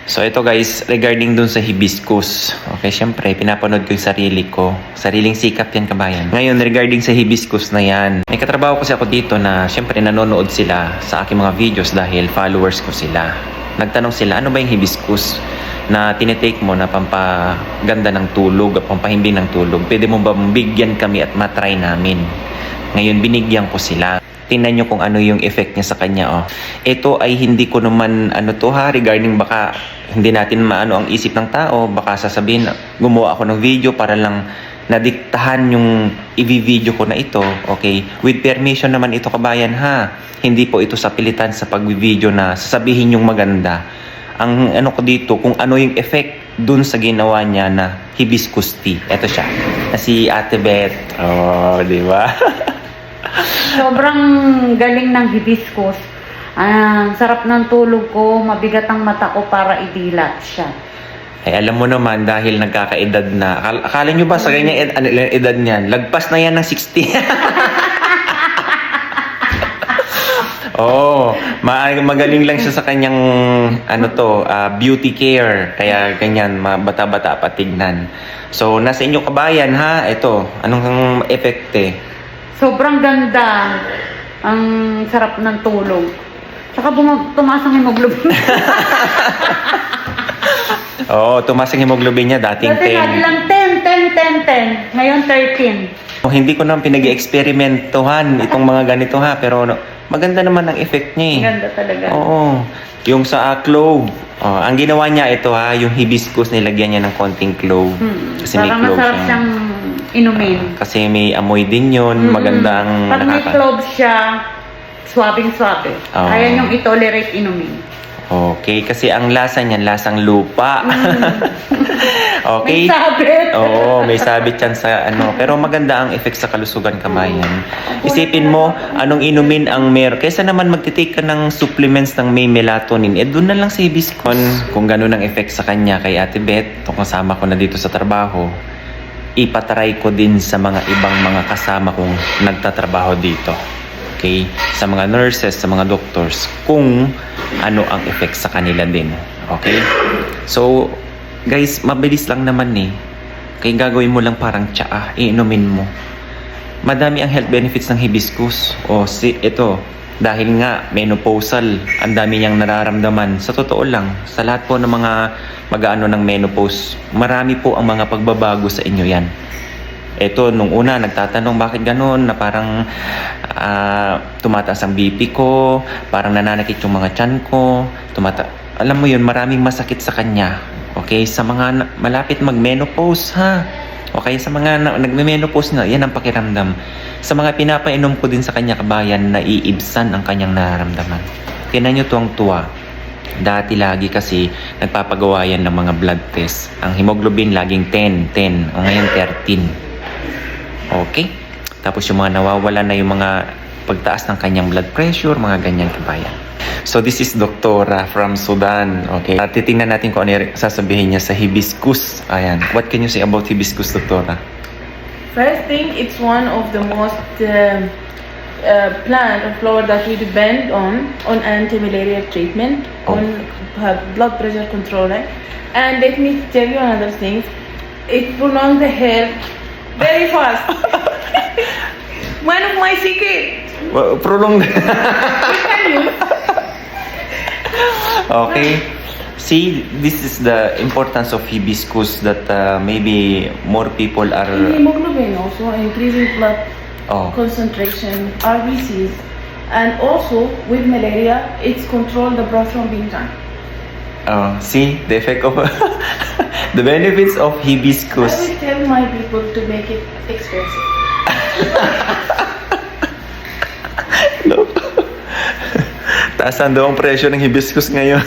So ito guys, regarding dun sa hibiscus. Okay, syempre, pinapanood ko yung sarili ko. Sariling sikap yan, kabayan. Ngayon, regarding sa hibiscus na yan, may katrabaho kasi ako dito na syempre nanonood sila sa aking mga videos dahil followers ko sila. Nagtanong sila, ano ba yung hibiscus na tinitake mo na pampaganda ng tulog at pampahimbing ng tulog? Pwede mo ba bigyan kami at matry namin? Ngayon, binigyan ko sila. Tingnan nyo kung ano yung effect niya sa kanya. Oh. Ito ay hindi ko naman regarding baka hindi natin maano ang isip ng tao. Baka sasabihin, gumawa ako ng video para lang nadiktahan yung i-video ko na ito. Okay? With permission naman ito, kabayan, ha. Hindi po ito sa pilitan sa pag-video na sasabihin yung maganda. Ang ano ko dito, kung ano yung effect dun sa ginawa niya na hibiscus tea. Ito siya. Na si Ate Beth. Oh, di ba? Sobrang galing ng hibiscus. Sarap ng tulog ko, mabigat ang mata ko para idilat siya. Ay, alam mo naman, dahil nagkakaedad na. Akala nyo ba sa ganyang edad niyan? Lagpas na yan ng 60. Oo, magaling lang siya sa kanyang beauty care. Kaya ganyan, bata-bata pa tignan. So, nasa inyo, kabayan, ha? Ito, anong epekte? Sobrang ganda. Ang sarap ng tulog. Saka tumaas ang hemoglobin. Oo, tumaas ang hemoglobin niya. Dating Dati 10. lang 10. Ngayon 13. Hindi ko naman pinag-experimentohan itong mga ganito, ha. Pero maganda naman ang effect niya, eh. Ganda talaga. Oo. Yung sa clove. Ang ginawa niya ito, ha. Yung hibiscus, nilagyan niya ng konting clove. Kasi may Parang clove masarap siya. siyang inumin. Kasi may amoy din yun. Maganda ang Pag may cloves siya, swabing-swabe. Oo. Kaya niyong i-tolerate inumin. Okay, kasi ang lasa niyan, lasang lupa. Okay? May sabit. Oo, may sabit yan sa Pero maganda ang effect sa kalusugan, kabayan. Isipin mo, anong inumin ang kaysa naman magtitake ka ng supplements ng may melatonin, doon na lang sa hibiscus. Kung ganun ang effect sa kanya kay Ate Beth, itong kasama ko na dito sa trabaho, ipatry ko din sa mga ibang mga kasama kong nagtatrabaho dito. Okay? Sa mga nurses, sa mga doctors, kung ano ang effect sa kanila din. Okay? So, guys, mabilis lang naman, eh. Kaya gagawin mo lang parang tsaa, iinumin mo. Madami ang health benefits ng hibiscus. Ito, dahil nga menopausal, ang dami niyang nararamdaman. Sa totoo lang, sa lahat po ng mga mag-aano ng menopause, marami po ang mga pagbabago sa inyo yan. Ito, nung una, nagtatanong bakit ganun, na parang tumataas ang BP ko, parang nananakit yung mga tiyan ko, alam mo yun, maraming masakit sa kanya. Okay, sa mga malapit mag-menopause, ha? Okay, sa mga nagme-menopause na, yan ang pakiramdam. Sa mga pinapainom ko din sa kanya, kabayan, naiibsan ang kanyang nararamdaman. Tinan nyo tuwang-tuwa. Dati lagi kasi nagpapagawa yan ng mga blood test. Ang hemoglobin laging 10. O ngayon 13. Okay? Tapos yung mga nawawala na yung mga pagtaas ng kanyang blood pressure, mga ganyan, kabayan. So this is Doktora from Sudan. Okay? Titingnan natin kung ano yung sasabihin niya sa hibiscus. Ayan. What can you say about hibiscus, Doktora? First thing, it's one of the most plant or flower that we depend on anti-malaria treatment, on blood pressure control. And let me tell you another thing. It prolongs the health very fast. One of my secrets. Well, prolonged. You can use. Okay. See, this is the importance of hibiscus that maybe more people are... Hemoglobin also, increasing blood concentration, RBCs, and also with malaria, it's control the blood from being done. See, the effect of... the benefits of hibiscus. I will tell my people to make it expensive. No. Taasan daw ang presyo ng hibiscus ngayon.